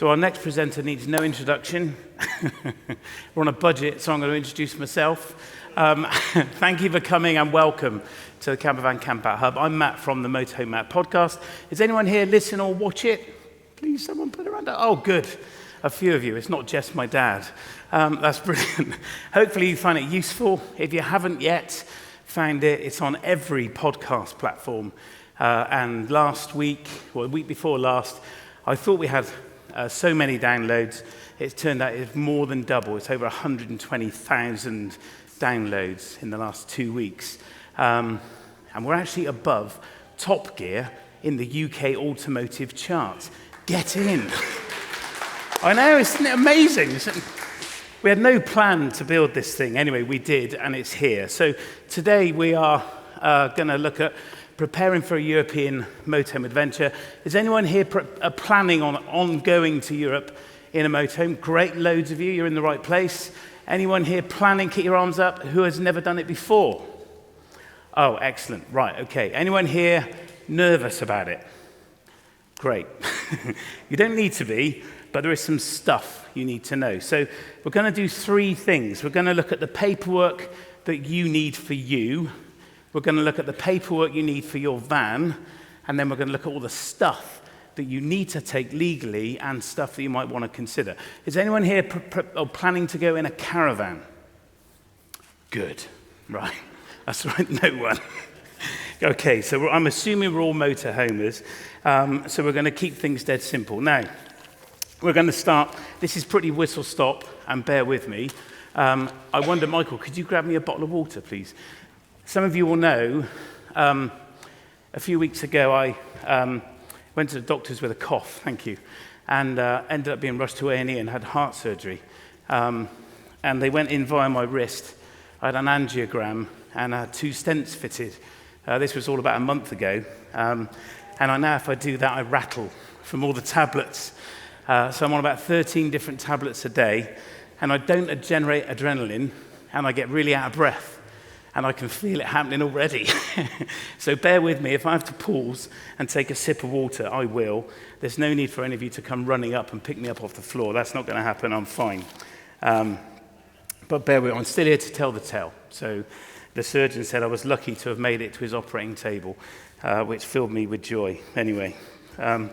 So our next presenter needs no introduction. We're on a budget, so I'm going to introduce myself. Thank you for coming and welcome to the Campervan Campout Hub. I'm Matt from the Motorhome Matt podcast. Is anyone here listen or watch it? Please, someone put a hand up. Oh, good. A few of you. It's not just my dad. That's brilliant. Hopefully you find it useful. If you haven't yet found it, it's on every podcast platform. And last week, or the week before last, I thought we had so many downloads. It turned out it's more than double. It's over 120,000 downloads in the last 2 weeks. And we're actually above Top Gear in the UK automotive charts. Get in. I know, isn't it amazing? We had no plan to build this thing. Anyway, we did, and it's here. So today we are going to look at preparing for a European motorhome adventure. Is anyone here planning on going to Europe in a motorhome? Great, loads of you. You're in the right place. Anyone here planning? Keep your arms up. Who has never done it before? Oh, excellent. Right, okay. Anyone here nervous about it? Great. You don't need to be, but there is some stuff you need to know. So we're going to do three things. We're going to look at the paperwork that you need for you. We're going to look at the paperwork you need for your van, and then we're going to look at all the stuff that you need to take legally and stuff that you might want to consider. Is anyone here planning to go in a caravan? Good. Right. That's right. No one. Okay, so I'm assuming we're all motorhomers, so we're going to keep things dead simple. Now, we're going to start. This is pretty whistle-stop, and bear with me. I wonder, Michael, could you grab me a bottle of water, please? Some of you will know, a few weeks ago, I went to the doctors with a cough, thank you, and ended up being rushed to A&E and had heart surgery. And they went in via my wrist. I had an angiogram, and I had 2 stents fitted. This was all about a month ago. And I now, if I do that, I rattle from all the tablets. So I'm on about 13 different tablets a day, and I don't generate adrenaline, and I get really out of breath. And I can feel it happening already. So bear with me. If I have to pause and take a sip of water, I will. There's no need for any of you to come running up and pick me up off the floor. That's not going to happen. I'm fine. But bear with me. I'm still here to tell the tale. So the surgeon said I was lucky to have made it to his operating table, which filled me with joy. Anyway, I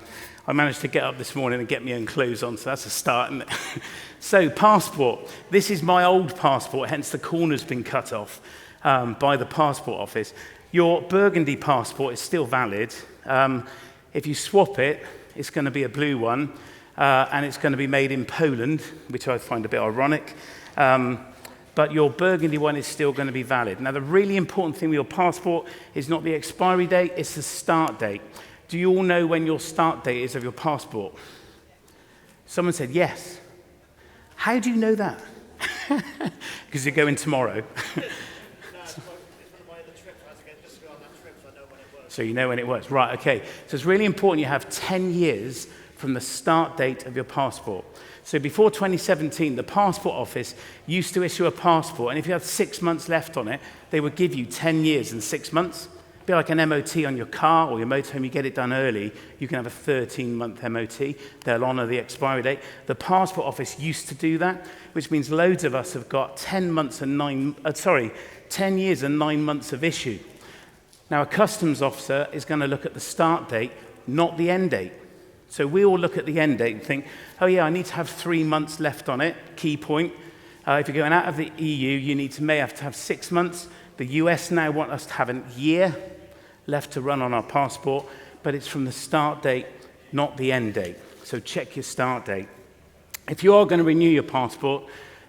managed to get up this morning and get my own clothes on, so that's a start, isn't it? So passport. This is my old passport, hence the corner's been cut off. By the passport office. Your Burgundy passport is still valid. If you swap it, it's going to be a blue one, and it's going to be made in Poland, which I find a bit ironic. But your Burgundy one is still going to be valid. Now, the really important thing with your passport is not the expiry date, it's the start date. Do you all know when your start date is of your passport? Someone said yes. How do you know that? Because you're going tomorrow. So you know when it works. Right, okay. So it's really important you have 10 years from the start date of your passport. So before 2017, the passport office used to issue a passport, and if you had 6 months left on it, they would give you 10 years and 6 months. It'd be like an MOT on your car or your motorhome. You get it done early, you can have a 13-month MOT. They'll honour the expiry date. The passport office used to do that, which means loads of us have got 10 years and 9 months of issue. Now, a customs officer is going to look at the start date, not the end date. So we all look at the end date and think, oh yeah, I need to have 3 months left on it, key point. If you're going out of the EU, you may have to have 6 months. The US now want us to have a year left to run on our passport, but it's from the start date, not the end date. So check your start date. If you are going to renew your passport,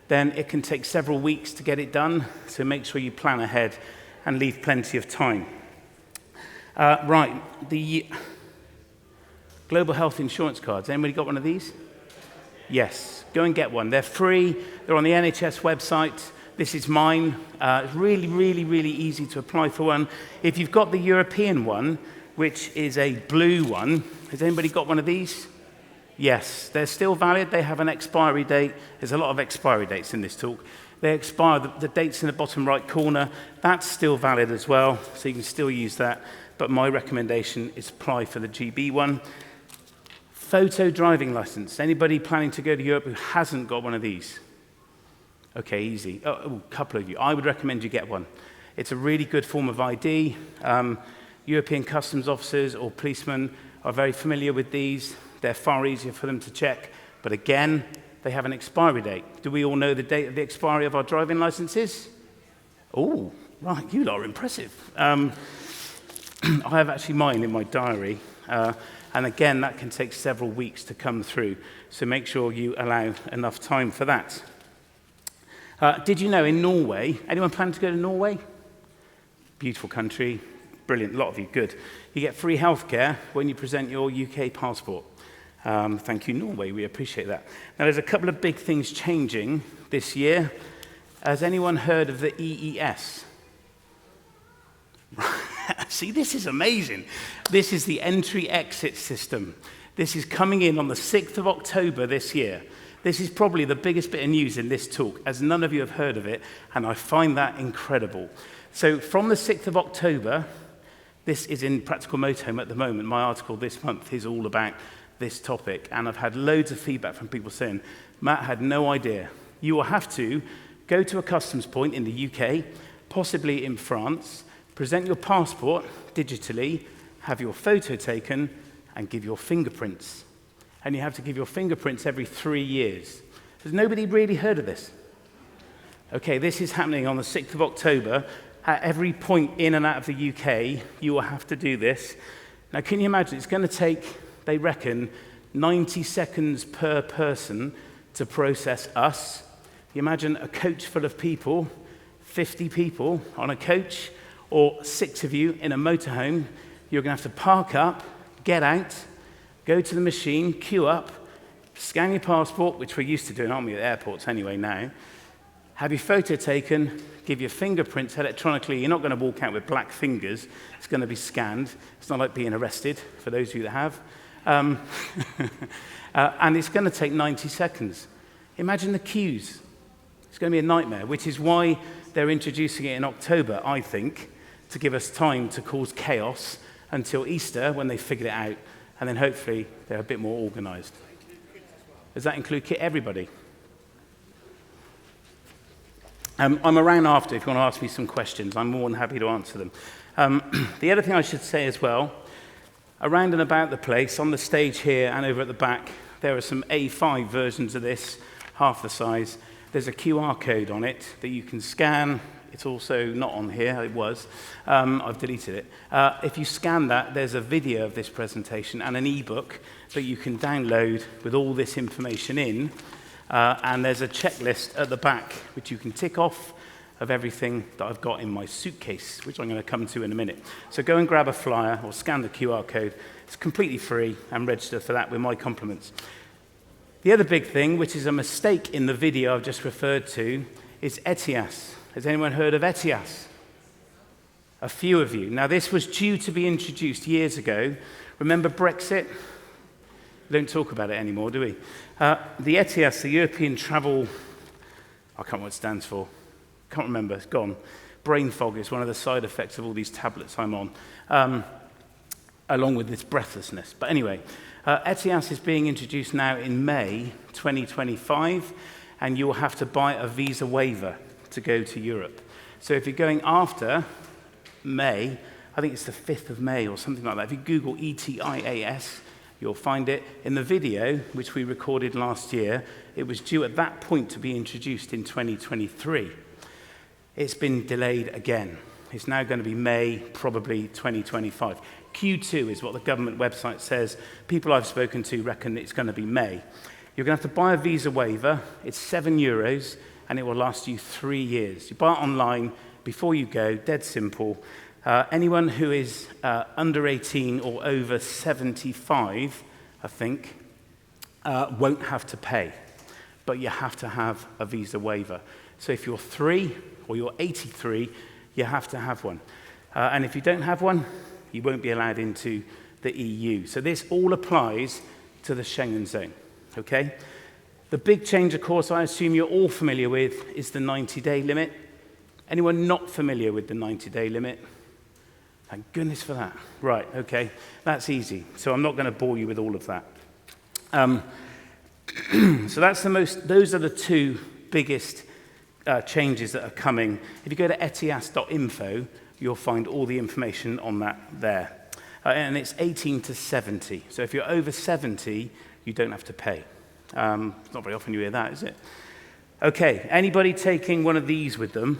then it can take several weeks to get it done, so make sure you plan ahead and leave plenty of time. Right, the global health insurance cards. Anybody got one of these? Yes, go and get one. They're free. They're on the NHS website. This is mine. It's really, really, really easy to apply for one. If you've got the European one, which is a blue one, has anybody got one of these? Yes, they're still valid. They have an expiry date. There's a lot of expiry dates in this talk. They expire, the date's in the bottom right corner. That's still valid as well, so you can still use that. But my recommendation is apply for the GB one. Photo driving license. Anybody planning to go to Europe who hasn't got one of these? Okay, easy. Oh, a couple of you. I would recommend you get one. It's a really good form of ID. European customs officers or policemen are very familiar with these. They're far easier for them to check. But again, they have an expiry date. Do we all know the date of the expiry of our driving licenses? Oh, right, you lot are impressive. I have actually mine in my diary. And again, that can take several weeks to come through. So make sure you allow enough time for that. Did you know in Norway, anyone plan to go to Norway? Beautiful country, brilliant, a lot of you, good. You get free healthcare when you present your UK passport. Thank you, Norway, we appreciate that. Now, there's a couple of big things changing this year. Has anyone heard of the EES? See, this is amazing. This is the entry-exit system. This is coming in on the 6th of October this year. This is probably the biggest bit of news in this talk, as none of you have heard of it, and I find that incredible. So from the 6th of October, this is in Practical Motorhome at the moment. My article this month is all about this topic, and I've had loads of feedback from people saying, Matt had no idea. You will have to go to a customs point in the UK, possibly in France, present your passport digitally, have your photo taken, and give your fingerprints. And you have to give your fingerprints every 3 years. Has nobody really heard of this? Okay, this is happening on the 6th of October. At every point in and out of the UK, you will have to do this. Now, can you imagine? It's going to take, they reckon, 90 seconds per person to process us. You imagine a coach full of people, 50 people on a coach, or 6 of you in a motorhome. You're going to have to park up, get out, go to the machine, queue up, scan your passport, which we're used to doing, aren't we, at airports anyway now, have your photo taken, give your fingerprints electronically. You're not going to walk out with black fingers. It's going to be scanned. It's not like being arrested, for those of you that have. And it's going to take 90 seconds. Imagine the queues. It's going to be a nightmare, which is why they're introducing it in October, I think, to give us time to cause chaos until Easter when they figured it out, and then hopefully they're a bit more organized. Does that include everybody? I'm around after if you want to ask me some questions. I'm more than happy to answer them. The other thing I should say as well, around and about the place, on the stage here and over at the back, there are some A5 versions of this, half the size. There's a QR code on it that you can scan. It's also not on here, it was. I've deleted it. If you scan that, there's a video of this presentation and an ebook that you can download with all this information in. And there's a checklist at the back, which you can tick off of everything that I've got in my suitcase, which I'm going to come to in a minute. So go and grab a flyer or scan the QR code. It's completely free, and register for that with my compliments. The other big thing, which is a mistake in the video I've just referred to, is ETIAS. Has anyone heard of ETIAS? A few of you. Now, this was due to be introduced years ago. Remember Brexit? We don't talk about it anymore, do we? The ETIAS, the European Travel, I can't remember what it stands for. Can't remember, it's gone. Brain fog is one of the side effects of all these tablets I'm on, along with this breathlessness. But anyway, ETIAS is being introduced now in May 2025, and you will have to buy a visa waiver to go to Europe. So if you're going after May, I think it's the 5th of May or something like that. If you Google ETIAS, you'll find it. In the video, which we recorded last year, it was due at that point to be introduced in 2023. It's been delayed again. It's now going to be May, probably 2025. Q2 is what the government website says. People I've spoken to reckon it's going to be May. You're going to have to buy a visa waiver. It's €7, and it will last you 3 years. You buy it online before you go, dead simple. Anyone who is under 18 or over 75, I think, won't have to pay. But you have to have a visa waiver. So if you're 3 or you're 83, you have to have one. And if you don't have one, you won't be allowed into the EU. So this all applies to the Schengen zone, okay? The big change, of course, I assume you're all familiar with, is the 90-day limit. Anyone not familiar with the 90-day limit? Thank goodness for that. Right, okay, that's easy. So I'm not going to bore you with all of that. So those are the two biggest changes that are coming. If you go to etias.info, you'll find all the information on that there. And it's 18 to 70. So if you're over 70, you don't have to pay. It's not very often you hear that, is it? Okay, anybody taking one of these with them?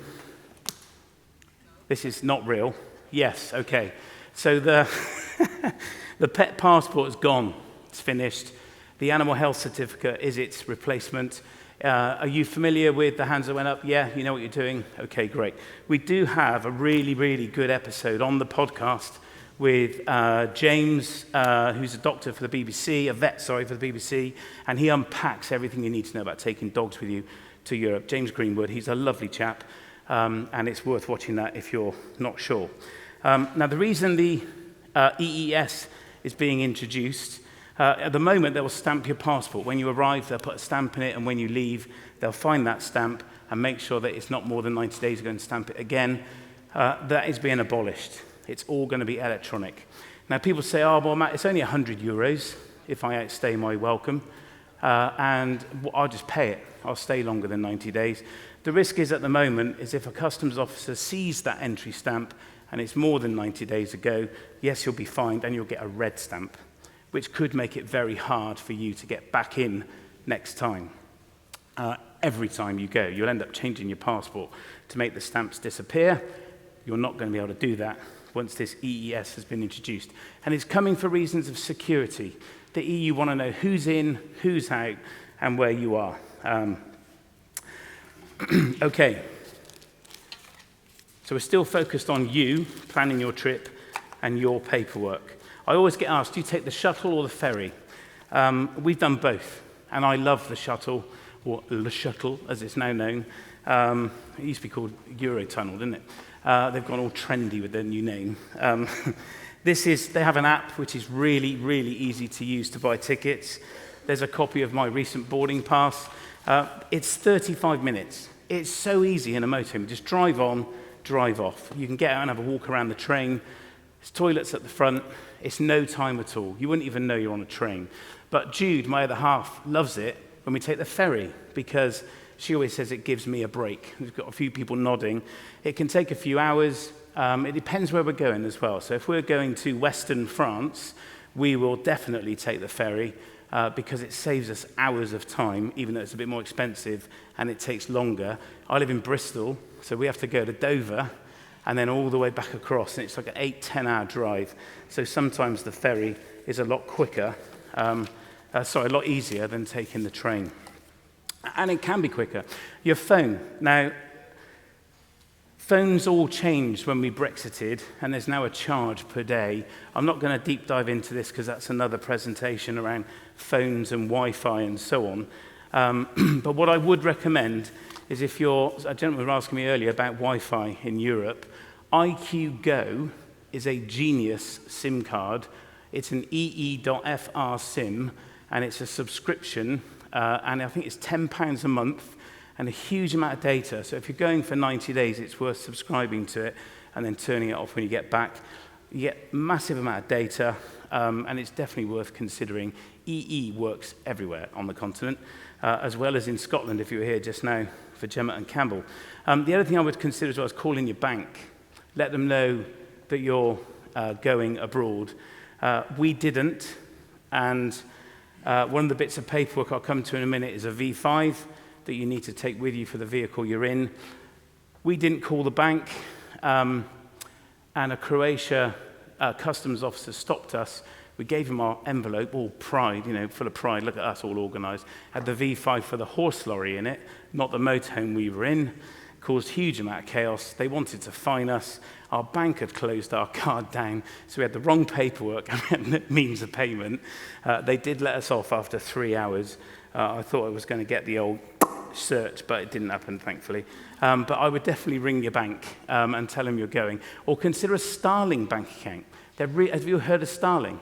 This is not real. Yes, okay. So the pet passport is gone. It's finished. The animal health certificate is its replacement. Are you familiar with the hands that went up? Yeah, you know what you're doing? Okay, great. We do have a really, really good episode on the podcast with James, who's a doctor for the BBC, a vet, sorry, for the BBC, and he unpacks everything you need to know about taking dogs with you to Europe. James Greenwood, he's a lovely chap, and it's worth watching that if you're not sure. Now, the reason the EES is being introduced, at the moment, they will stamp your passport. When you arrive, they'll put a stamp in it, and when you leave, they'll find that stamp and make sure that it's not more than 90 days ago and stamp it again. That is being abolished. It's all going to be electronic. Now, people say, oh, well, Matt, it's only €100 if I outstay my welcome, and I'll just pay it. I'll stay longer than 90 days. The risk is at the moment is if a customs officer sees that entry stamp and it's more than 90 days ago, yes, you'll be fined and you'll get a red stamp, which could make it very hard for you to get back in next time. Every time you go, you'll end up changing your passport to make the stamps disappear. You're not going to be able to do that once this EES has been introduced. And it's coming for reasons of security. The EU want to know who's in, who's out, and where you are. Okay. So we're still focused on you, planning your trip, and your paperwork. I always get asked, do you take the shuttle or the ferry? We've done both, and I love the shuttle, or Le Shuttle, as it's now known. It used to be called Eurotunnel, didn't it? They've gone all trendy with their new name. They have an app which is really, really easy to use to buy tickets. There's a copy of my recent boarding pass. It's 35 minutes. It's so easy in a motorhome. Just drive on, drive off. You can get out and have a walk around the train. There's toilets at the front. It's no time at all. You wouldn't even know you're on a train. But Jude, my other half, loves it when we take the ferry because she always says it gives me a break. We've got a few people nodding. It can take a few hours. It depends where we're going as well. So if we're going to Western France, we will definitely take the ferry because it saves us hours of time, even though it's a bit more expensive and it takes longer. I live in Bristol, so we have to go to Dover and then all the way back across, and it's like an 8-10 hour drive. So sometimes the ferry is a lot quicker, a lot easier than taking the train. And it can be quicker. Your phone. Now, phones all changed when we Brexited, and there's now a charge per day. I'm not going to deep dive into this because that's another presentation around phones and Wi-Fi and so on. But what I would recommend is if a gentleman was asking me earlier about Wi-Fi in Europe, IQ Go is a genius SIM card. It's an EE.FR SIM, and it's a subscription, and I think it's £10 a month, and a huge amount of data. So if you're going for 90 days, it's worth subscribing to it and then turning it off when you get back. You get massive amount of data, and it's definitely worth considering. EE works everywhere on the continent, as well as in Scotland, if you were here just now for Gemma and Campbell. The other thing I would consider as well is calling your bank. Let them know that you're going abroad. We didn't, and one of the bits of paperwork I'll come to in a minute is a V5 that you need to take with you for the vehicle you're in. We didn't call the bank, and a Croatia customs officer stopped us. We gave him our envelope, all pride, full of pride. Look at us, all organised. Had the V5 for the horse lorry in it, not the motorhome we were in. Caused huge amount of chaos. They wanted to fine us. Our bank had closed our card down, so we had the wrong paperwork and means of payment. They did let us off after 3 hours. I thought I was going to get the old search, but it didn't happen, thankfully. But I would definitely ring your bank and tell them you're going. Or consider a Starling bank account. Have you heard of Starling?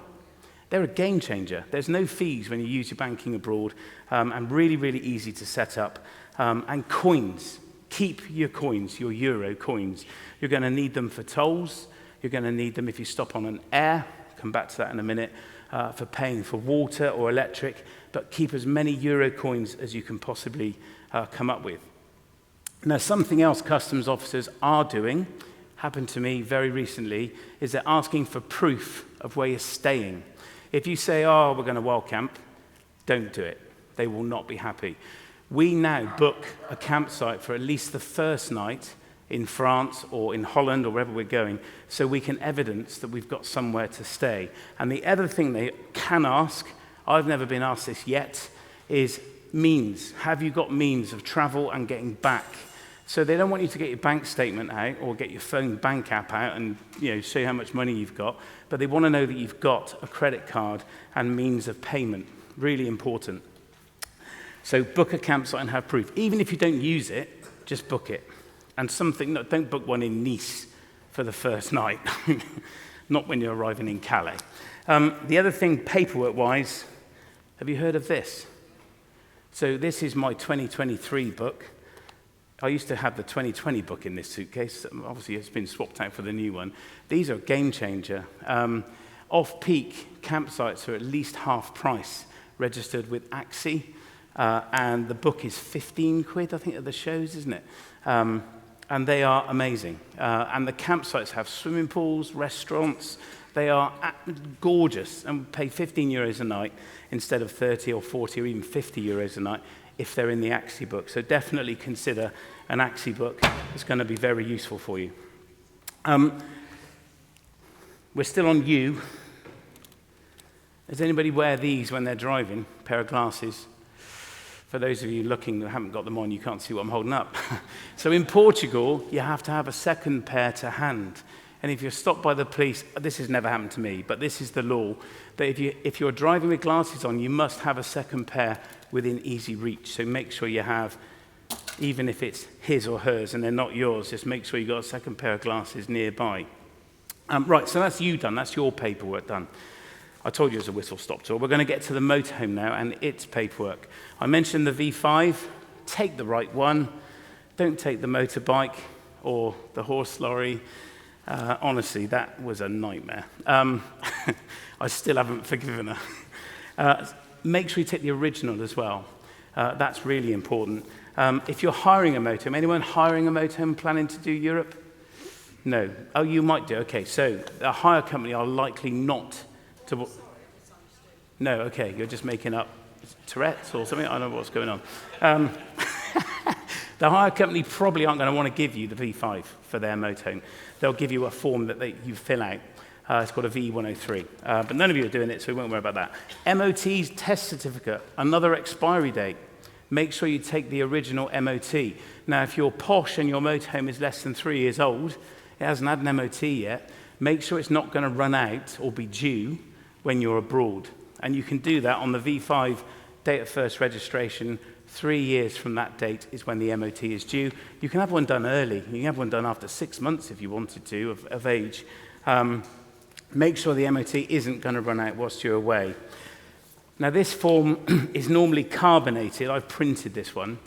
They're a game changer. There's no fees when you use your banking abroad, and really, really easy to set up. And coins. Keep your coins, your euro coins. You're going to need them for tolls. You're going to need them if you stop on an air. Come back to that in a minute. for paying for water or electric, but keep as many euro coins as you can possibly come up with. Now, something else customs officers are doing, happened to me very recently, is they're asking for proof of where you're staying. If you say, oh, we're going to wild camp, don't do it. They will not be happy. We now book a campsite for at least the first night in France or in Holland or wherever we're going, so we can evidence that we've got somewhere to stay. And the other thing they can ask, I've never been asked this yet, is means. Have you got means of travel and getting back? So they don't want you to get your bank statement out or get your phone bank app out and show you how much money you've got, but they want to know that you've got a credit card and means of payment. Really important. So book a campsite and have proof. Even if you don't use it, just book it. And don't book one in Nice for the first night. Not when you're arriving in Calais. The other thing, paperwork-wise, have you heard of this? So this is my 2023 book. I used to have the 2020 book in this suitcase. Obviously, it's been swapped out for the new one. These are a game changer. Off-peak campsites are at least half price, registered with AXI. And the book is 15 quid, I think, at the shows, isn't it? And they are amazing. And the campsites have swimming pools, restaurants. They are gorgeous, and pay 15 euros a night instead of 30 or 40 or even 50 euros a night if they're in the AXI book. So definitely consider an AXI book. It's going to be very useful for you. We're still on you. Does anybody wear these when they're driving? A pair of glasses. For those of you looking that haven't got them on, you can't see what I'm holding up. So in Portugal, you have to have a second pair to hand. And if you're stopped by the police, this has never happened to me, but this is the law, that if you're driving with glasses on, you must have a second pair within easy reach. So make sure you have, even if it's his or hers and they're not yours, just make sure you've got a second pair of glasses nearby. Right, so that's you done. That's your paperwork done. I told you it was a whistle-stop tour. We're going to get to the motorhome now and its paperwork. I mentioned the V5. Take the right one. Don't take the motorbike or the horse lorry. Honestly, that was a nightmare. I still haven't forgiven her. Make sure you take the original as well. That's really important. If you're hiring a motorhome, anyone hiring a motorhome planning to do Europe? No. Oh, you might do. Okay, so a hire company are likely not to... No, okay, you're just making up Tourette's or something. I don't know what's going on. The hire company probably aren't going to want to give you the V5 for their motorhome. They'll give you a form that you fill out. It's called a V103. But none of you are doing it, so we won't worry about that. MOT's test certificate, another expiry date. Make sure you take the original MOT. Now, if you're posh and your motorhome is less than 3 years old, it hasn't had an MOT yet, make sure it's not going to run out or be due when you're abroad. And you can do that on the V5 date of first registration. 3 years from that date is when the MOT is due. You can have one done early. You can have one done after 6 months if you wanted to, of age. Make sure the MOT isn't going to run out whilst you're away. Now, this form is normally carbonated. I've printed this one.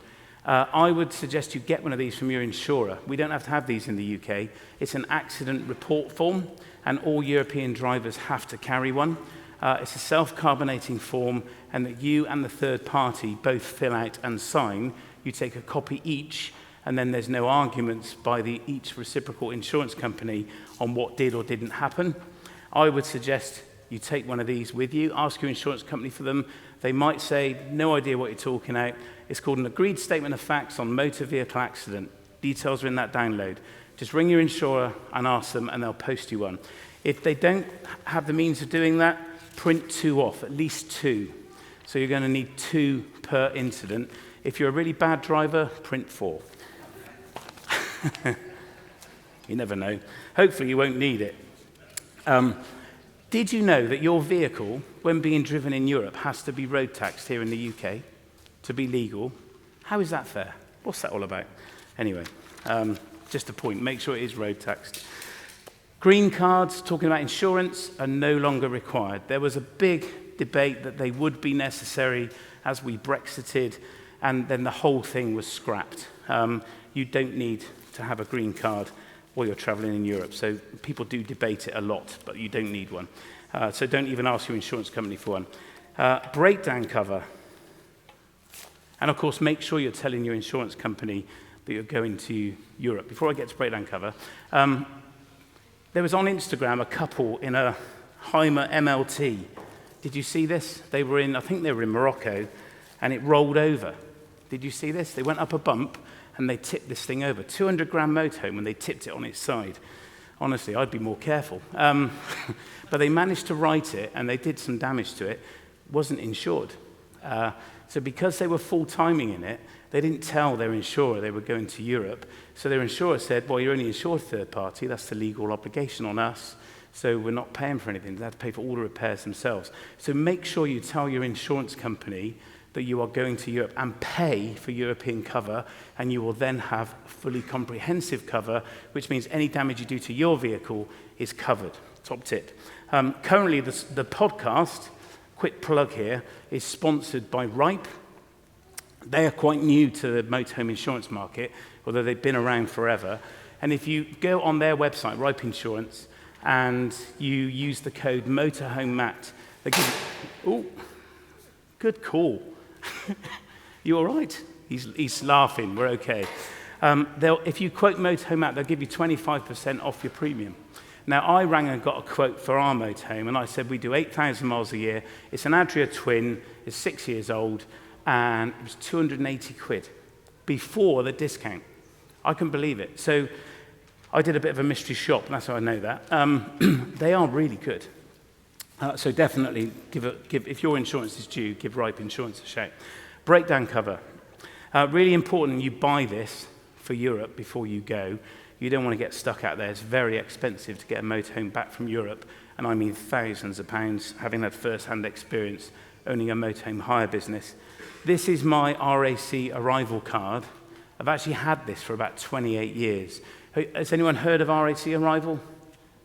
I would suggest you get one of these from your insurer. We don't have to have these in the UK. It's an accident report form, and all European drivers have to carry one. It's a self-carbonating form, and that you and the third party both fill out and sign. You take a copy each, and then there's no arguments by each reciprocal insurance company on what did or didn't happen. I would suggest you take one of these with you, ask your insurance company for them. They might say, no idea what you're talking about. It's called an agreed statement of facts on motor vehicle accident. Details are in that download. Just ring your insurer and ask them, and they'll post you one. If they don't have the means of doing that, print 2 off, at least 2. So you're going to need 2 per incident. If you're a really bad driver, print 4. You never know. Hopefully you won't need it. Did you know that your vehicle, when being driven in Europe, has to be road taxed here in the UK to be legal? How is that fair? What's that all about? Anyway, just a point. Make sure it is road taxed. Green cards, talking about insurance, are no longer required. There was a big debate that they would be necessary as we Brexited, and then the whole thing was scrapped. You don't need to have a green card while you're traveling in Europe. So people do debate it a lot, but you don't need one. So don't even ask your insurance company for one. Breakdown cover. And of course, make sure you're telling your insurance company that you're going to Europe. Before I get to breakdown cover, there was on Instagram a couple in a Heimer MLT. Did you see this? They were I think they were in Morocco, and it rolled over. Did you see this? They went up a bump, and they tipped this thing over. 200-gram motorhome, and they tipped it on its side. Honestly, I'd be more careful. But they managed to right it, and they did some damage to it. Wasn't insured. So because they were full-timing in it, they didn't tell their insurer they were going to Europe. So their insurer said, well, you're only insured third party. That's the legal obligation on us. So we're not paying for anything. They have to pay for all the repairs themselves. So make sure you tell your insurance company that you are going to Europe and pay for European cover, and you will then have fully comprehensive cover, which means any damage you do to your vehicle is covered. Top tip. Currently, the podcast, quick plug here, is sponsored by Ripe. They are quite new to the motorhome insurance market, although they've been around forever. And if you go on their website, Ripe Insurance, and you use the code MotorhomeMatt, they give you... Oh, good call. You all right? He's laughing. We're okay. If you quote Motorhome, they'll give you 25% off your premium. Now, I rang and got a quote for our motorhome, and I said we do 8,000 miles a year. It's an Adria Twin. It's 6 years old, and it was 280 quid before the discount. I couldn't believe it. So I did a bit of a mystery shop, and that's how I know that. They are really good. So definitely, if your insurance is due, give Ripe Insurance a shout. Breakdown cover. Really important you buy this for Europe before you go. You don't want to get stuck out there. It's very expensive to get a motorhome back from Europe, and I mean thousands of pounds, having had first-hand experience owning a motorhome hire business. This is my RAC arrival card. I've actually had this for about 28 years. Has anyone heard of RAC arrival?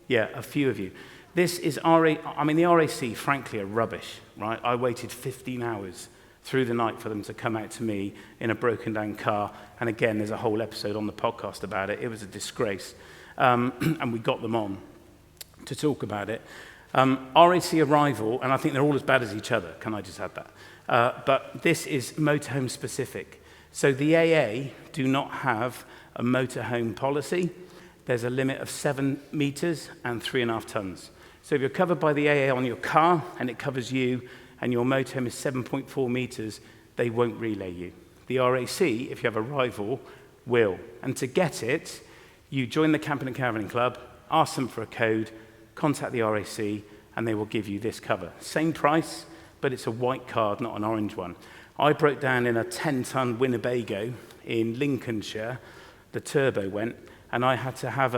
Yeah, a few of you. This is the RAC, frankly, are rubbish, right? I waited 15 hours through the night for them to come out to me in a broken-down car. And again, there's a whole episode on the podcast about it. It was a disgrace. And we got them on to talk about it. RAC Arrival, and I think they're all as bad as each other. Can I just add that? But this is motorhome specific. So the AA do not have a motorhome policy. There's a limit of 7 meters and 3.5 tons. So if you're covered by the AA on your car and it covers you and your motorhome is 7.4 meters, they won't relay you. The RAC, if you have a rival, will. And to get it, you join the Camping and Caravanning Club, ask them for a code, contact the RAC, and they will give you this cover. Same price, but it's a white card, not an orange one. I broke down in a 10-ton Winnebago in Lincolnshire. The turbo went, and I had to have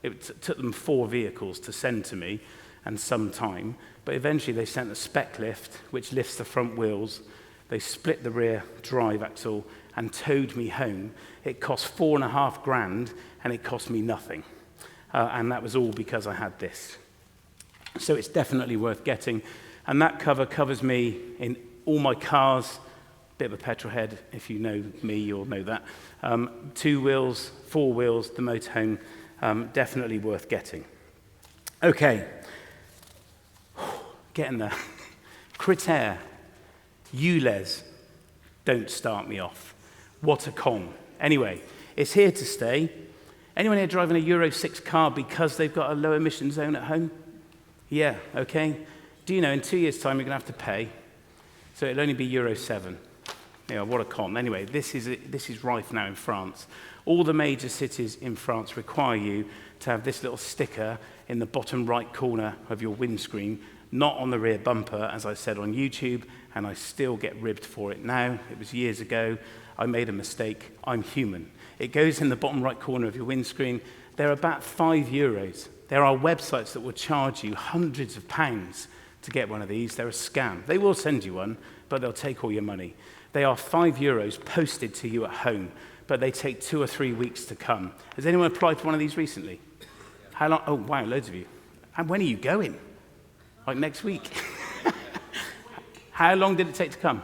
it took them 4 vehicles to send to me and some time, but eventually they sent a spec lift, which lifts the front wheels. They split the rear drive axle and towed me home. It cost $4,500, and it cost me nothing. And that was all because I had this. So it's definitely worth getting. And that cover covers me in all my cars. Bit of a petrol head, if you know me, you'll know that. 2 wheels, 4 wheels, the motorhome, definitely worth getting. Okay, getting there. Critter, ULEZ, don't start me off. What a con. Anyway, it's here to stay. Anyone here driving a Euro 6 car because they've got a low emission zone at home? Yeah, okay. Do you know in 2 years' time you're going to have to pay? So it'll only be Euro 7. Yeah, what a con. Anyway, this is rife now in France. All the major cities in France require you to have this little sticker in the bottom right corner of your windscreen, not on the rear bumper, as I said on YouTube, and I still get ribbed for it now. It was years ago. I made a mistake. I'm human. It goes in the bottom right corner of your windscreen. They're about €5. There are websites that will charge you hundreds of pounds to get one of these. They're a scam. They will send you one, but they'll take all your money. They are €5 posted to you at home, but they take 2 or 3 weeks to come. Has anyone applied for one of these recently? How long? Oh, wow, loads of you. And when are you going? Like next week? How long did it take to come?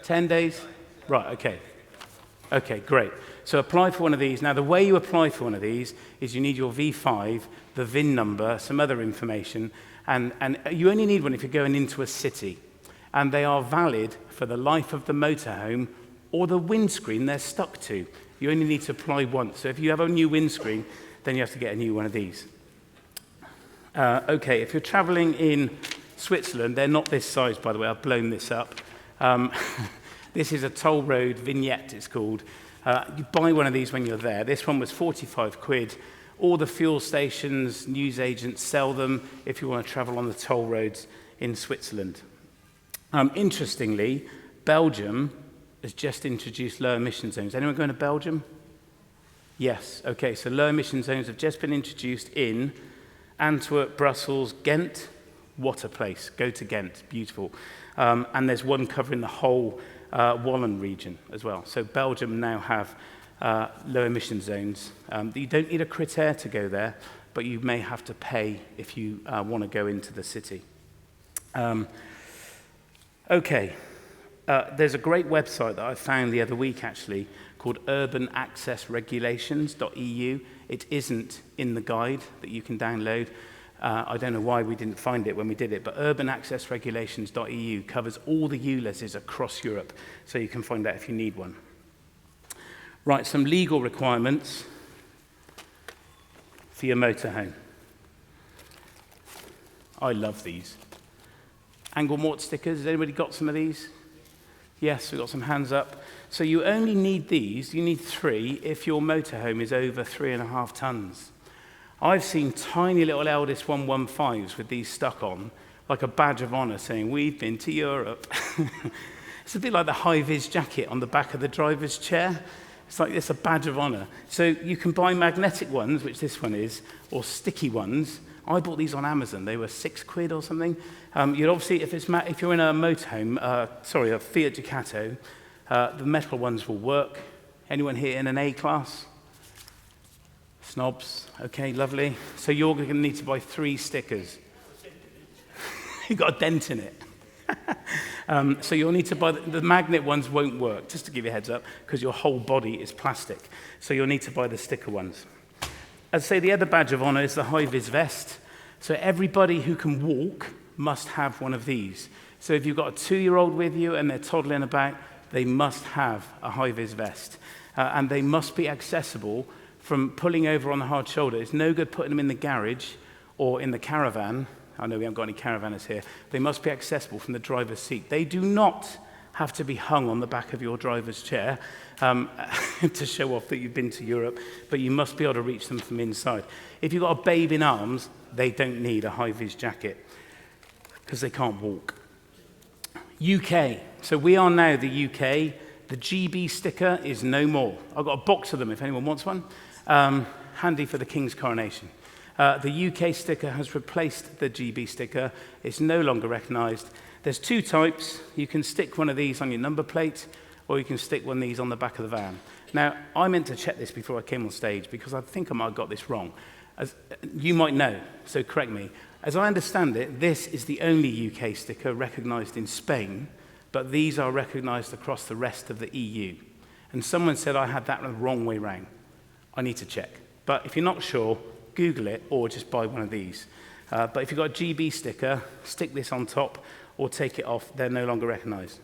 10 days? Right, okay. Okay, great. So apply for one of these. Now, the way you apply for one of these is you need your V5, the VIN number, some other information, and you only need one if you're going into a city. And they are valid for the life of the motorhome or the windscreen they're stuck to. You only need to apply once. So if you have a new windscreen, then you have to get a new one of these. Okay, if you're traveling in Switzerland, they're not this size, by the way. I've blown this up. This is a toll road vignette, it's called. You buy one of these when you're there. This one was 45 quid. All the fuel stations, newsagents sell them if you want to travel on the toll roads in Switzerland. Interestingly, Belgium has just introduced low emission zones. Anyone going to Belgium? Yes. Okay, so low emission zones have just been introduced in Antwerp, Brussels, Ghent. What a place. Go to Ghent. Beautiful. And there's one covering the whole Walloon region as well. So Belgium now have low emission zones. You don't need a critère to go there, but you may have to pay if you want to go into the city. Okay, there's a great website that I found the other week, actually, called urbanaccessregulations.eu. It isn't in the guide that you can download. I don't know why we didn't find it when we did it, but urbanaccessregulations.eu covers all the ULEZs across Europe, so you can find out if you need one. Right, some legal requirements for your motorhome. I love these. Angle mort stickers, has anybody got some of these? Yes, we've got some hands up. So you only need these, you need 3 if your motorhome is over 3.5 tons. I've seen tiny little Eldest 115s with these stuck on, like a badge of honor saying, we've been to Europe. It's a bit like the high-vis jacket on the back of the driver's chair. It's like it's a badge of honor. So you can buy magnetic ones, which this one is, or sticky ones. I bought these on Amazon. They were 6 quid or something. You'd obviously, if you're in a motorhome, a Fiat Ducato, the metal ones will work. Anyone here in an A-class? Snobs. Okay, lovely. So you're going to need to buy 3 stickers. You've got a dent in it. So you'll need to buy, the magnet ones won't work, just to give you a heads up, because your whole body is plastic. So you'll need to buy the sticker ones. I'd say the other badge of honor is the high-vis vest. So everybody who can walk must have one of these. So if you've got a 2-year-old with you and they're toddling about, they must have a high-vis vest. And they must be accessible from pulling over on the hard shoulder. It's no good putting them in the garage or in the caravan. I know we haven't got any caravanners here. They must be accessible from the driver's seat. They do not have to be hung on the back of your driver's chair to show off that you've been to Europe, but you must be able to reach them from inside. If you've got a babe in arms, they don't need a high-vis jacket because they can't walk. UK. So we are now the UK. The GB sticker is no more. I've got a box of them if anyone wants one. Handy for the King's coronation. The UK sticker has replaced the GB sticker. It's no longer recognised. There's 2 types. You can stick one of these on your number plate, or you can stick one of these on the back of the van. Now, I meant to check this before I came on stage because I think I might have got this wrong. As you might know, so correct me. As I understand it, this is the only UK sticker recognised in Spain, but these are recognised across the rest of the EU. And someone said I had that the wrong way round. I need to check. But if you're not sure, Google it or just buy one of these. But if you've got a GB sticker, stick this on top or take it off. They're no longer recognised.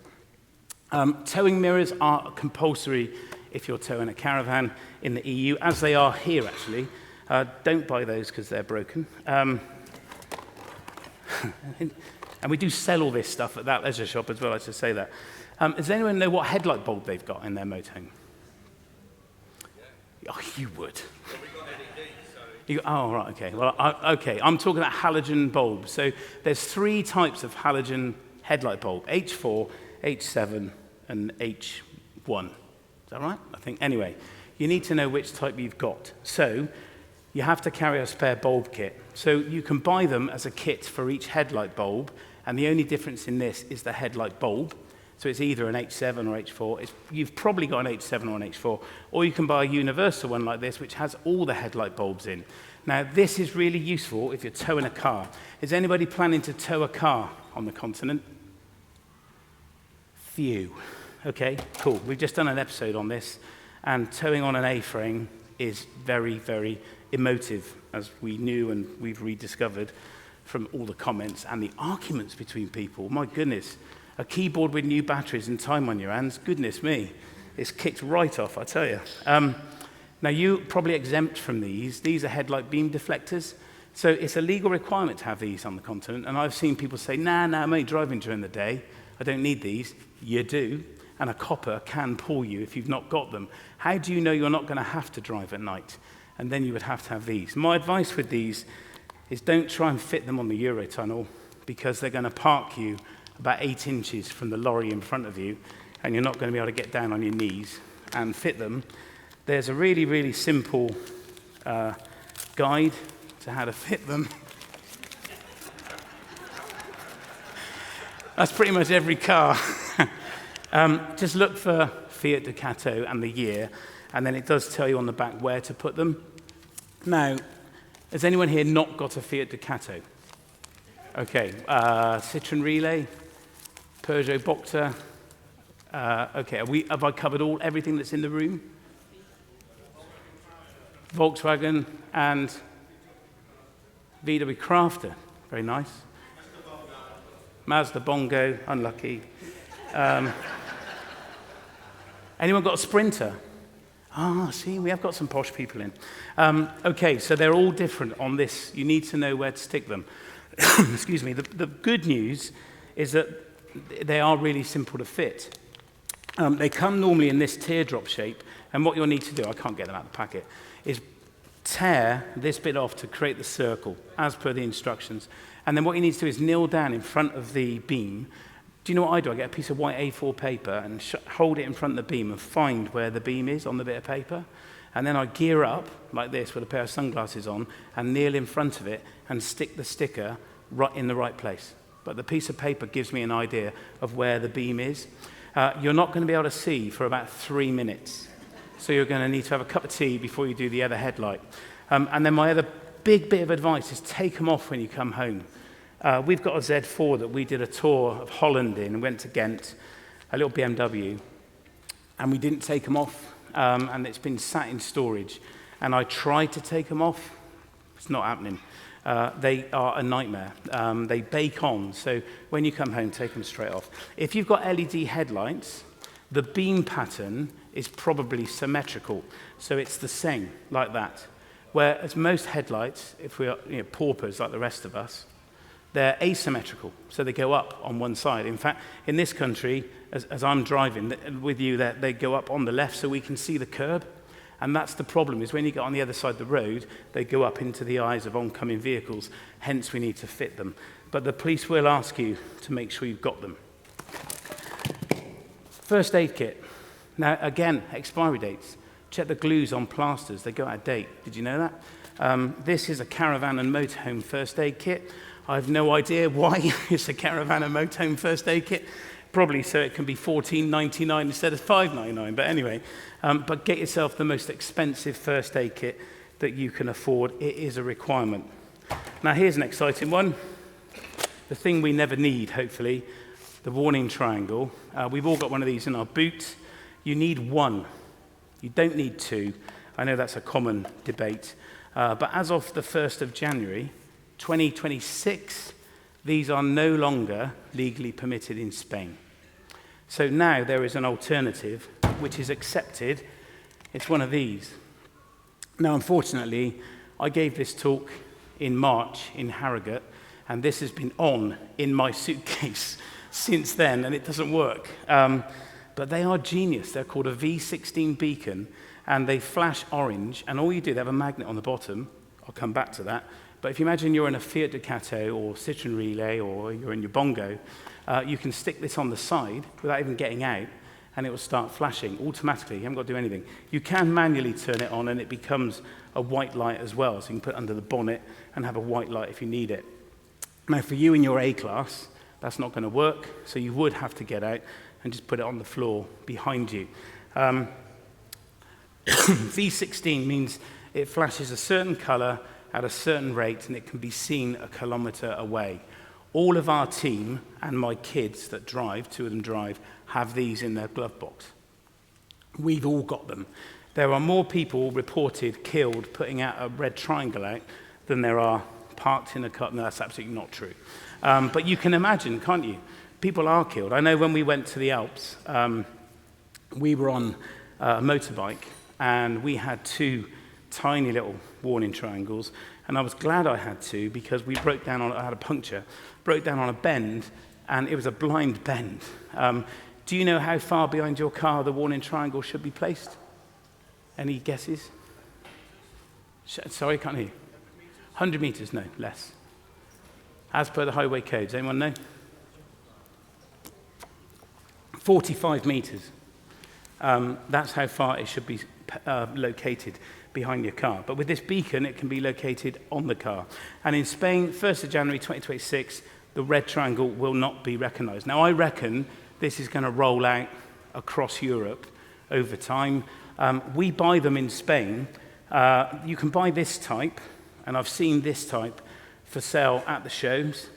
Towing mirrors are compulsory if you're towing a caravan in the EU, as they are here, actually. Don't buy those because they're broken. And we do sell all this stuff at that leisure shop as well, I should say that. Does anyone know what headlight bulb they've got in their motorhome? Yeah. Oh, you would. Well, we got LED, so... Oh, right, okay. Well, okay, I'm talking about halogen bulbs. So there's 3 types of halogen headlight bulb, H4, H7, and H1. Is that right? I think. Anyway, you need to know which type you've got. So you have to carry a spare bulb kit. So you can buy them as a kit for each headlight bulb, and the only difference in this is the headlight bulb. So it's either an H7 or H4. You've probably got an H7 or an H4, or you can buy a universal one like this, which has all the headlight bulbs in. Now, this is really useful if you're towing a car. Is anybody planning to tow a car on the continent? Few. Okay, cool. We've just done an episode on this, and towing on an A-frame is very, very emotive, as we knew and we've rediscovered from all the comments and the arguments between people. My goodness, a keyboard with new batteries and time on your hands, goodness me, it's kicked right off, I tell you. Now, you're probably exempt from these. These are headlight beam deflectors. So it's a legal requirement to have these on the continent. And I've seen people say, nah, I'm only driving during the day. I don't need these. You do. And a copper can pull you if you've not got them. How do you know you're not going to have to drive at night? And then you would have to have these. My advice with these is don't try and fit them on the Eurotunnel, because they're going to park you about 8 inches from the lorry in front of you, and you're not going to be able to get down on your knees and fit them. There's a really, really simple guide to how to fit them. That's pretty much every car. Just look for Fiat Ducato and the year, and then it does tell you on the back where to put them. Now, has anyone here not got a Fiat Ducato? Okay, Citroen Relay, Peugeot Boxer. Okay, have I covered everything that's in the room? Volkswagen and VW Crafter, very nice. Mazda Bongo, unlucky. Anyone got a Sprinter? See, we have got some posh people in. Okay, so they're all different on this. You need to know where to stick them. Excuse me. The good news is that they are really simple to fit. They come normally in this teardrop shape, and what you'll need to do, I can't get them out of the packet, is tear this bit off to create the circle, as per the instructions. And then what you need to do is kneel down in front of the beam. Do you know what I do? I get a piece of white A4 paper and hold it in front of the beam and find where the beam is on the bit of paper. And then I gear up like this with a pair of sunglasses on and kneel in front of it and stick the sticker right in the right place. But the piece of paper gives me an idea of where the beam is. You're not going to be able to see for about 3 minutes. So you're going to need to have a cup of tea before you do the other headlight. And then my other big bit of advice is take them off when you come home. We've got a Z4 that we did a tour of Holland in and went to Ghent, a little BMW, and we didn't take them off, and it's been sat in storage. And I tried to take them off. It's not happening. They are a nightmare. They bake on, so when you come home, take them straight off. If you've got LED headlights, the beam pattern is probably symmetrical, so it's the same, like that. Whereas most headlights, if we are paupers like the rest of us, they're asymmetrical, so they go up on one side. In fact, in this country, as I'm driving with you, they go up on the left so we can see the curb. And that's the problem, is when you get on the other side of the road, they go up into the eyes of oncoming vehicles. Hence, we need to fit them. But the police will ask you to make sure you've got them. First aid kit. Now, again, expiry dates. Check the glues on plasters. They go out of date. Did you know that? This is a caravan and motorhome first aid kit. I have no idea why it's a caravan and motorhome first aid kit. Probably so it can be $14.99 instead of $5.99. But anyway, but get yourself the most expensive first aid kit that you can afford. It is a requirement. Now, here's an exciting one. The thing we never need, hopefully, the warning triangle. We've all got one of these in our boot. You need one. You don't need two. I know that's a common debate. But as of the 1st of January, 2026, these are no longer legally permitted in Spain. So now there is an alternative which is accepted. It's one of these. Now, unfortunately, I gave this talk in March in Harrogate, and this has been on in my suitcase since then, and it doesn't work. But they are genius. They're called a V16 beacon, and they flash orange, and all you do, they have a magnet on the bottom. I'll come back to that. But if you imagine you're in a Fiat Ducato or Citroen Relay or you're in your Bongo, you can stick this on the side without even getting out, and it will start flashing automatically. You haven't got to do anything. You can manually turn it on, and it becomes a white light as well, so you can put it under the bonnet and have a white light if you need it. Now, for you in your A-class, that's not going to work, so you would have to get out and just put it on the floor behind you. V16 means it flashes a certain color at a certain rate, and it can be seen a kilometer away. All of our team and my kids that drive, 2 of them drive, have these in their glove box. We've all got them. There are more people reported killed putting out a red triangle out than there are parked in a car. No, that's absolutely not true. But you can imagine, can't you? People are killed. I know when we went to the Alps, we were on a motorbike and we had two tiny little warning triangles, and I was glad I had two because we broke down on, I had a puncture, broke down on a bend, and it was a blind bend. Do you know how far behind your car the warning triangle should be placed? Any guesses? Sorry, can't hear you. 100 meters, no, less. As per the highway codes, anyone know? 45 meters. That's how far it should be located behind your car. But with this beacon, it can be located on the car. And in Spain, 1st of January 2026, the red triangle will not be recognized. Now, I reckon this is going to roll out across Europe over time. We buy them in Spain. You can buy this type, and I've seen this type for sale at the shows.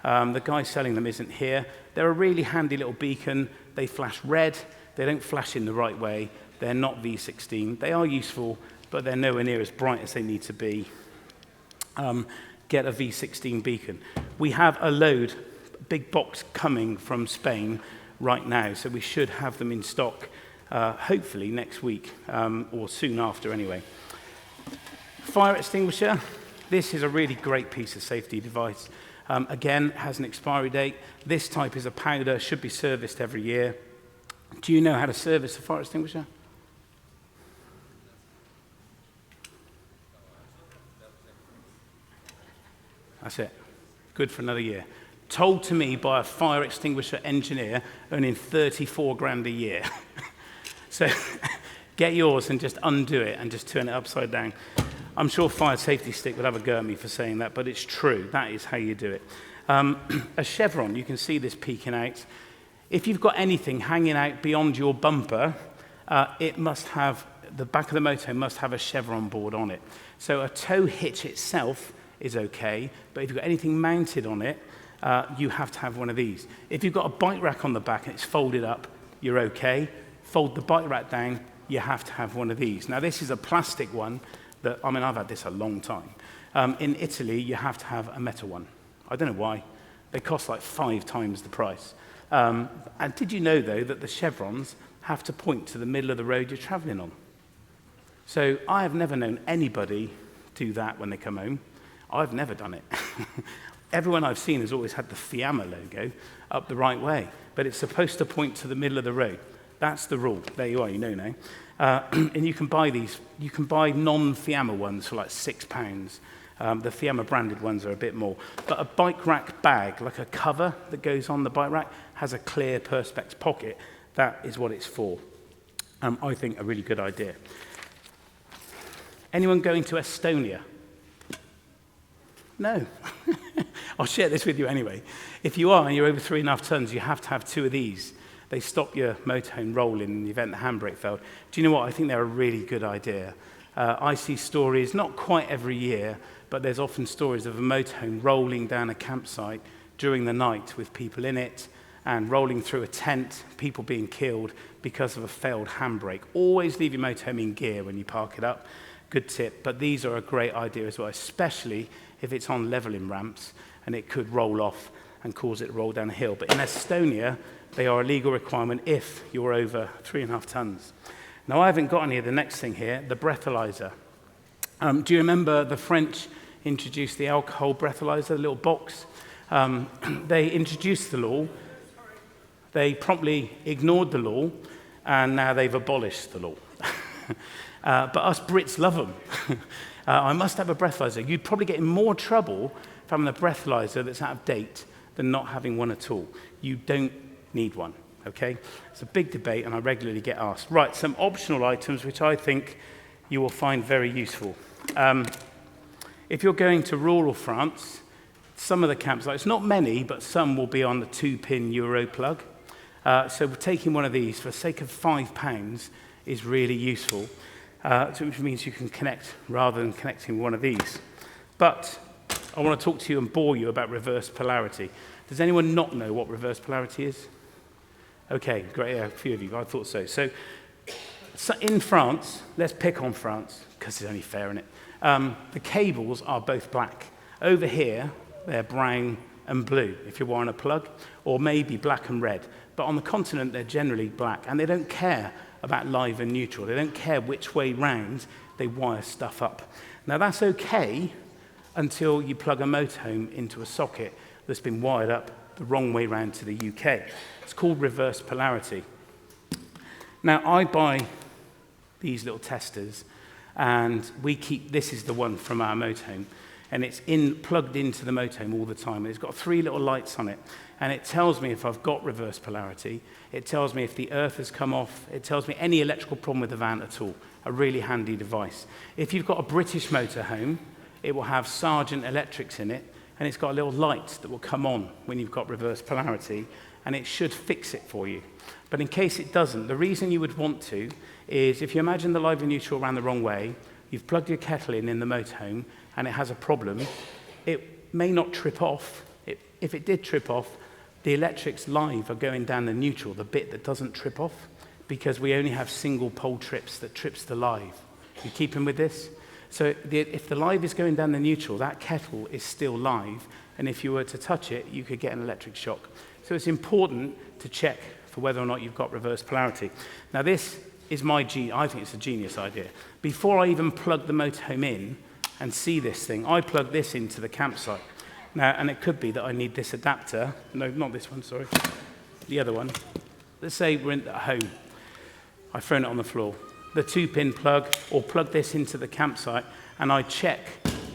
The guy selling them isn't here. They're a really handy little beacon. They flash red. They don't flash in the right way. They're not V16. They are useful, but they're nowhere near as bright as they need to be. Get a V16 beacon. We have a load, big box coming from Spain right now, so we should have them in stock hopefully next week, or soon after anyway. Fire extinguisher. This is a really great piece of safety device. Again, has an expiry date. This type is a powder, should be serviced every year. Do you know how to service a fire extinguisher? That's it. Good for another year. Told to me by a fire extinguisher engineer earning 34 grand a year. So get yours and just undo it and just turn it upside down. I'm sure Fire Safety Stick would have a go at me for saying that, but it's true. That is how you do it. A chevron, you can see this peeking out. If you've got anything hanging out beyond your bumper, it must have, the back of the motor must have a chevron board on it. So a tow hitch itself is okay, but if you've got anything mounted on it, you have to have one of these. If you've got a bike rack on the back and it's folded up, you're okay. Fold the bike rack down, you have to have one of these. Now, this is a plastic one that, I mean, I've had this a long time. In Italy, you have to have a metal one. I don't know why. They cost like 5 times the price. And did you know, though, that the chevrons have to point to the middle of the road you're traveling on? So I have never known anybody do that when they come home. I've never done it. Everyone I've seen has always had the Fiamma logo up the right way, but it's supposed to point to the middle of the road. That's the rule. There you are, you know now. And you can buy these. You can buy non-Fiamma ones for like £6. The Fiamma branded ones are a bit more. But a bike rack bag, like a cover that goes on the bike rack, has a clear Perspex pocket. That is what it's for. I think a really good idea. Anyone going to Estonia? No. I'll share this with you anyway. If you are and you're over 3.5 tons, you have to have 2 of these. They stop your motorhome rolling in the event the handbrake failed. Do you know what? I think they're a really good idea. I see stories, not quite every year, but there's often stories of a motorhome rolling down a campsite during the night with people in it and rolling through a tent, people being killed because of a failed handbrake. Always leave your motorhome in gear when you park it up. Good tip. But these are a great idea as well, especially if it's on leveling ramps and it could roll off and cause it to roll down a hill. But in Estonia, they are a legal requirement if you're over 3.5 tons. Now, I haven't got any of the next thing here, the breathalyzer. Do you remember the French introduced the alcohol breathalyzer, the little box? They introduced the law. They promptly ignored the law, and now they've abolished the law. But us Brits love them. I must have a breathalyzer. You'd probably get in more trouble from having a breathalyzer that's out of date than not having one at all. You don't need one, okay? It's a big debate, and I regularly get asked. Right, some optional items which I think you will find very useful. If you're going to rural France, some of the campsites, not many, but some will be on the 2-pin Euro plug. So taking one of these for the sake of £5 is really useful, which means you can connect rather than connecting one of these. But I want to talk to you and bore you about reverse polarity. Does anyone not know what reverse polarity is? Okay, great, yeah, a few of you, I thought so. So in France, let's pick on France, because it's only fair, isn't it? The cables are both black. Over here, they're brown and blue, if you're wiring a plug, or maybe black and red. But on the continent, they're generally black, and they don't care about live and neutral. They don't care which way round they wire stuff up. Now, that's okay until you plug a motorhome into a socket that's been wired up the wrong way round to the UK. It's called reverse polarity. Now, I buy these little testers, and this is the one from our motorhome, and it's plugged into the motorhome all the time. And it's got 3 little lights on it, and it tells me if I've got reverse polarity. It tells me if the earth has come off. It tells me any electrical problem with the van at all. A really handy device. If you've got a British motorhome, it will have Sargent electrics in it, and it's got a little light that will come on when you've got reverse polarity, and it should fix it for you. But in case it doesn't, the reason you would want to is if you imagine the live and neutral ran the wrong way, you've plugged your kettle in the motorhome, and it has a problem, it may not trip off. If it did trip off, the electrics live are going down the neutral, the bit that doesn't trip off, because we only have single pole trips that trips the live. You keeping with this? So if the live is going down the neutral, that kettle is still live, and if you were to touch it, you could get an electric shock. So it's important to check for whether or not you've got reverse polarity. Now this is I think it's a genius idea. Before I even plug the motorhome in and see this thing, I plug this into the campsite. Now, and it could be that I need this adapter. No, not this one, sorry. The other one. Let's say we're at home. I've thrown it on the floor. The 2-pin plug, or plug this into the campsite, and I check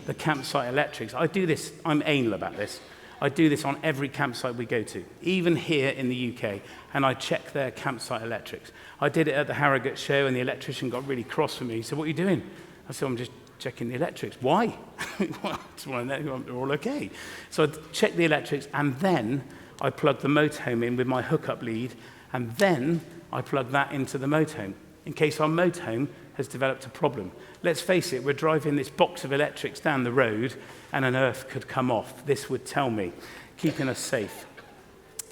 the campsite electrics. I do this, I'm anal about this. I do this on every campsite we go to, even here in the UK, and I check their campsite electrics. I did it at the Harrogate show, and the electrician got really cross with me. He said, "What are you doing?" I said, "I'm just checking the electrics." "Why?" "Well, I just want to know they're all okay." So I check the electrics, and then I plug the motorhome in with my hookup lead, and then I plug that into the motorhome, in case our motorhome has developed a problem. Let's face it, we're driving this box of electrics down the road, and an earth could come off. This would tell me, keeping us safe.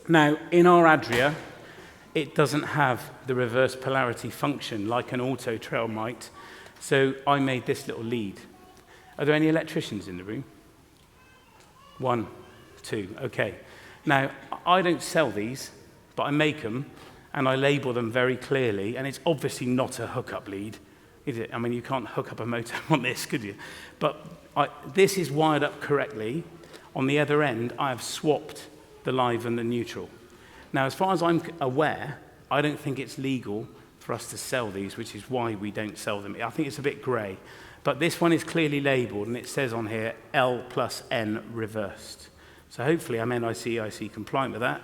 Now, in our Adria, it doesn't have the reverse polarity function like an auto trail might, so I made this little lead. Are there any electricians in the room? 1, 2, okay. Now, I don't sell these, but I make them, and I label them very clearly, and it's obviously not a hookup lead, is it? I mean, you can't hook up a motor on this, could you? But this is wired up correctly. On the other end, I have swapped the live and the neutral. Now, as far as I'm aware, I don't think it's legal for us to sell these, which is why we don't sell them. I think it's a bit grey. But this one is clearly labelled, and it says on here, L+N reversed. So hopefully I'm NIC compliant with that.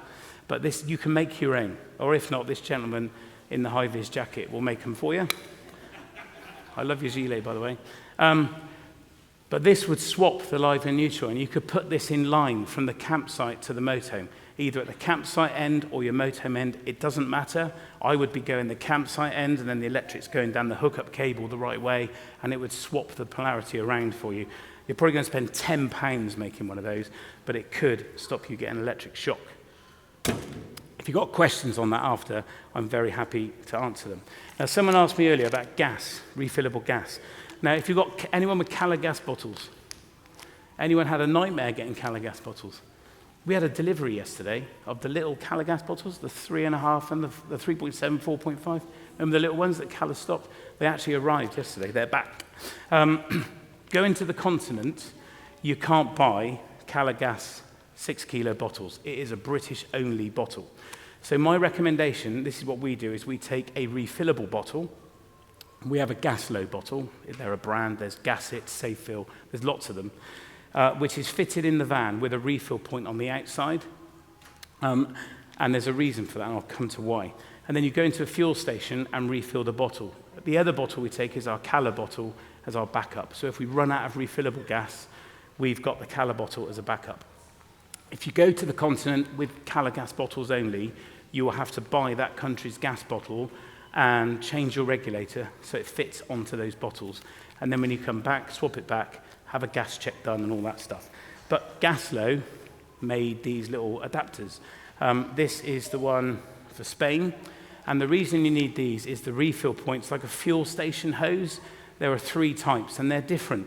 But this, you can make your own. Or if not, this gentleman in the high-vis jacket will make them for you. I love your gilet, by the way. But this would swap the live and neutral, and you could put this in line from the campsite to the motorhome, either at the campsite end or your motorhome end. It doesn't matter. I would be going the campsite end, and then the electric's going down the hookup cable the right way, and it would swap the polarity around for you. You're probably going to spend £10 making one of those, but it could stop you getting an electric shock. If you've got questions on that after, I'm very happy to answer them. Now, someone asked me earlier about gas, refillable gas. Now, if you've got anyone with Cala gas bottles, anyone had a nightmare getting Cala gas bottles? We had a delivery yesterday of the little Cala gas bottles, the 3.5 and the 3.7, 4.5. Remember the little ones that Cala stopped? They actually arrived yesterday. They're back. Going to the continent, you can't buy Cala gas 6-kilo bottles. It is a British-only bottle. So my recommendation, this is what we do, is we take a refillable bottle. We have a Gaslow bottle. They're a brand. There's Gassit, Safefill. There's lots of them, which is fitted in the van with a refill point on the outside. And there's a reason for that, and I'll come to why. And then you go into a fuel station and refill the bottle. The other bottle we take is our Cala bottle as our backup. So if we run out of refillable gas, we've got the Cala bottle as a backup. If you go to the continent with Cala gas bottles only, you will have to buy that country's gas bottle and change your regulator so it fits onto those bottles. And then when you come back, swap it back, have a gas check done and all that stuff. But Gaslow made these little adapters. This is the one for Spain. And the reason you need these is the refill points, like a fuel station hose. There are 3 types, and they're different.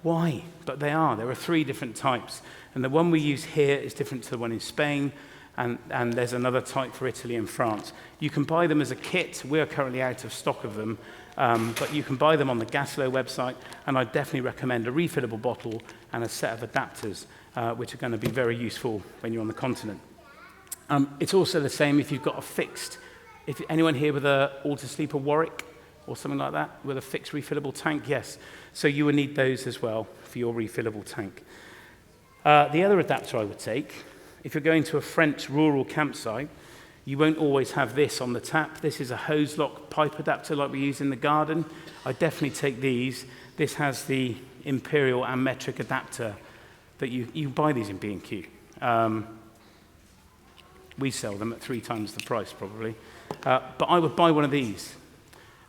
Why? But they are. There are 3 different types. And the one we use here is different to the one in Spain, and there's another type for Italy and France. You can buy them as a kit. We're currently out of stock of them, but you can buy them on the Gaslow website, and I definitely recommend a refillable bottle and a set of adapters, which are going to be very useful when you're on the continent. It's also the same if you've got a fixed, if anyone here with a Alta-Sleeper Warwick or something like that, with a fixed refillable tank? Yes. So you would need those as well for your refillable tank. The other adapter I would take, if you're going to a French rural campsite, you won't always have this on the tap. This is a hose lock pipe adapter like we use in the garden. I definitely take these. This has the imperial and metric adapter that you buy these in B&Q. We sell them at 3 times the price probably. But I would buy one of these.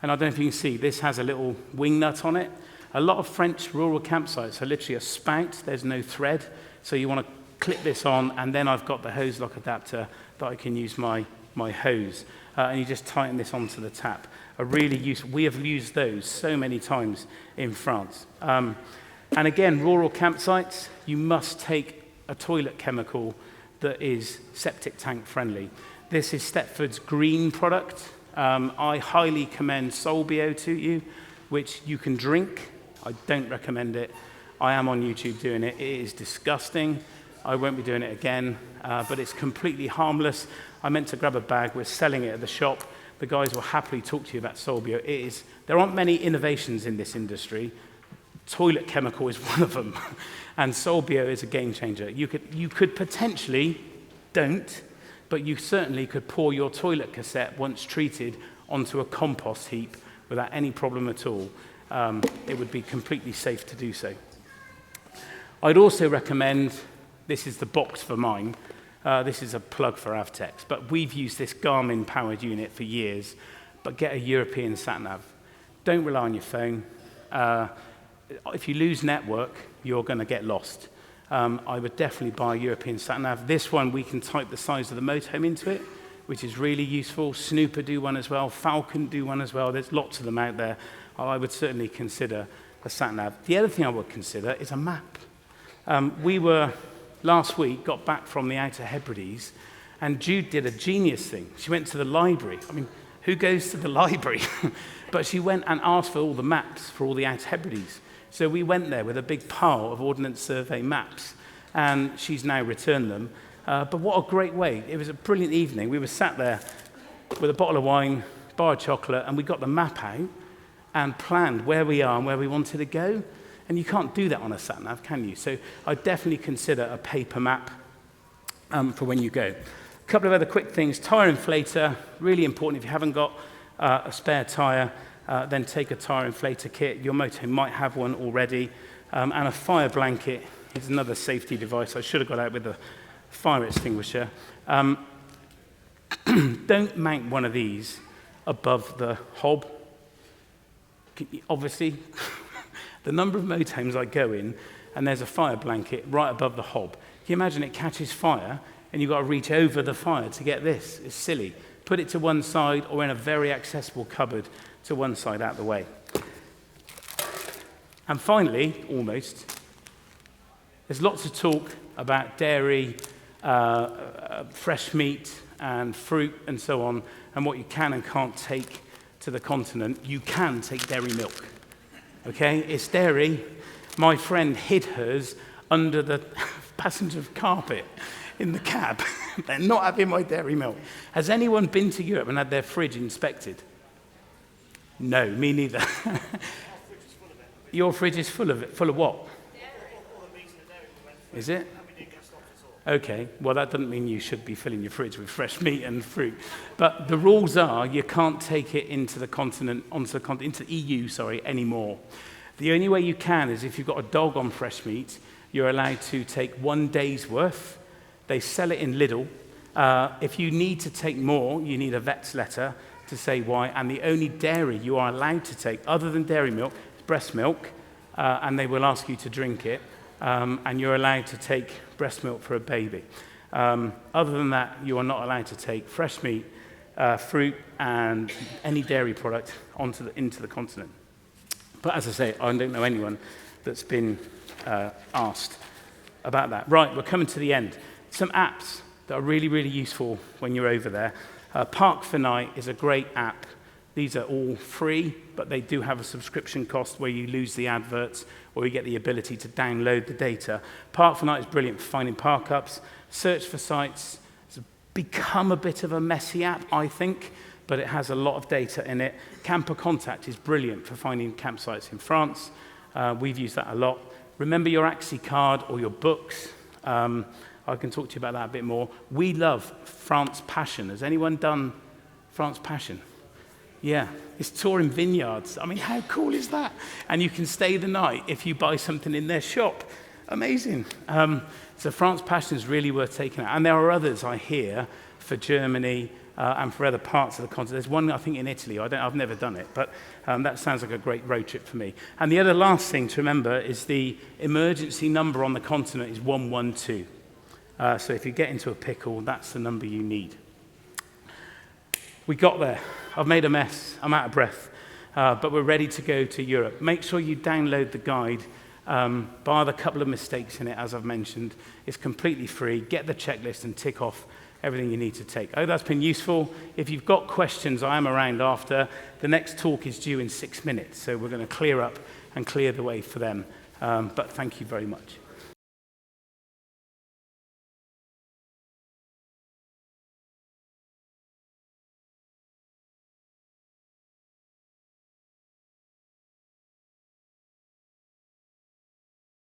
And I don't know if you can see, this has a little wing nut on it. A lot of French rural campsites are literally a spout. There's no thread. So you want to clip this on, and then I've got the hose lock adapter that I can use my hose. And you just tighten this onto the tap. We have used those so many times in France. And again, rural campsites, you must take a toilet chemical that is septic tank friendly. This is Stepford's green product. I highly commend Solbio to you, which you can drink. I don't recommend it. I am on YouTube doing it. It is disgusting. I won't be doing it again, but it's completely harmless. I meant to grab a bag. We're selling it at the shop. The guys will happily talk to you about Solbio. There aren't many innovations in this industry. Toilet chemical is one of them, and Solbio is a game changer. You could potentially, don't, but you certainly could pour your toilet cassette, once treated, onto a compost heap without any problem at all. It would be completely safe to do so. I'd also recommend, this is the box for mine, this is a plug for Avtex, but we've used this Garmin powered unit for years, but get a European sat-nav. Don't rely on your phone. If you lose network, you're going to get lost. I would definitely buy a European sat-nav. This one, we can type the size of the motorhome into it, which is really useful. Snooper do one as well. Falcon do one as well. There's lots of them out there. I would certainly consider a sat-nav. The other thing I would consider is a map. We were, last week, got back from the Outer Hebrides, and Jude did a genius thing. She went to the library. I mean, who goes to the library? But she went and asked for all the maps for all the Outer Hebrides. So we went there with a big pile of Ordnance Survey maps, and she's now returned them. But what a great way. It was a brilliant evening. We were sat there with a bottle of wine, bar of chocolate, and we got the map out and planned where we are and where we wanted to go. And you can't do that on a sat-nav, can you? So I'd definitely consider a paper map for when you go. A couple of other quick things. Tyre inflator, really important. If you haven't got a spare tyre, then take a tyre inflator kit. Your motorhome might have one already. And a fire blanket is another safety device. I should have got out with a fire extinguisher. Don't mount one of these above the hob. Obviously, the number of motorhomes I go in, and there's a fire blanket right above the hob. Can you imagine it catches fire, and you've got to reach over the fire to get this? It's silly. Put it to one side or in a very accessible cupboard to one side out the way. And finally, almost, there's lots of talk about dairy, fresh meat and fruit and so on, and what you can and can't take to the continent. You can take dairy milk. Okay, it's dairy. My friend hid hers under the passenger carpet in the cab. They're not having my dairy milk. Has anyone been to Europe and had their fridge inspected? No, me neither. Your fridge is full of it. Full of what? Is it? Okay, well that doesn't mean you should be filling your fridge with fresh meat and fruit. But the rules are you can't take it into the continent, into the EU, anymore. The only way you can is if you've got a dog on fresh meat, you're allowed to take 1 day's worth. They sell it in Lidl. If you need to take more, you need a vet's letter to say why. And the only dairy you are allowed to take, other than dairy milk, is breast milk, and they will ask you to drink it. And you're allowed to take breast milk for a baby. Other than that, you are not allowed to take fresh meat, fruit and any dairy product into the continent. But as I say, I don't know anyone that's been asked about that. Right, we're coming to the end. Some apps that are really, really useful when you're over there. Park for Night is a great app. These are all free, but they do have a subscription cost where you lose the adverts or you get the ability to download the data. Park for Night is brilliant for finding park-ups. Search for Sites has become a bit of a messy app, I think, but it has a lot of data in it. Camper Contact is brilliant for finding campsites in France. We've used that a lot. Remember your Axie card or your books. I can talk to you about that a bit more. We love France Passion. Has anyone done France Passion? Yeah, it's touring vineyards. I mean, how cool is that? And you can stay the night if you buy something in their shop. Amazing. So France Passion is really worth taking out. And there are others, I hear, for Germany and for other parts of the continent. There's one, I think, in Italy. I've never done it, but that sounds like a great road trip for me. And the other last thing to remember is the emergency number on the continent is 112. So if you get into a pickle, that's the number you need. We got there. I've made a mess. I'm out of breath. But we're ready to go to Europe. Make sure you download the guide. Bar the couple of mistakes in it, as I've mentioned. It's completely free. Get the checklist and tick off everything you need to take. I hope that's been useful. If you've got questions, I am around after. The next talk is due in 6 minutes, so we're going to clear up and clear the way for them. But thank you very much.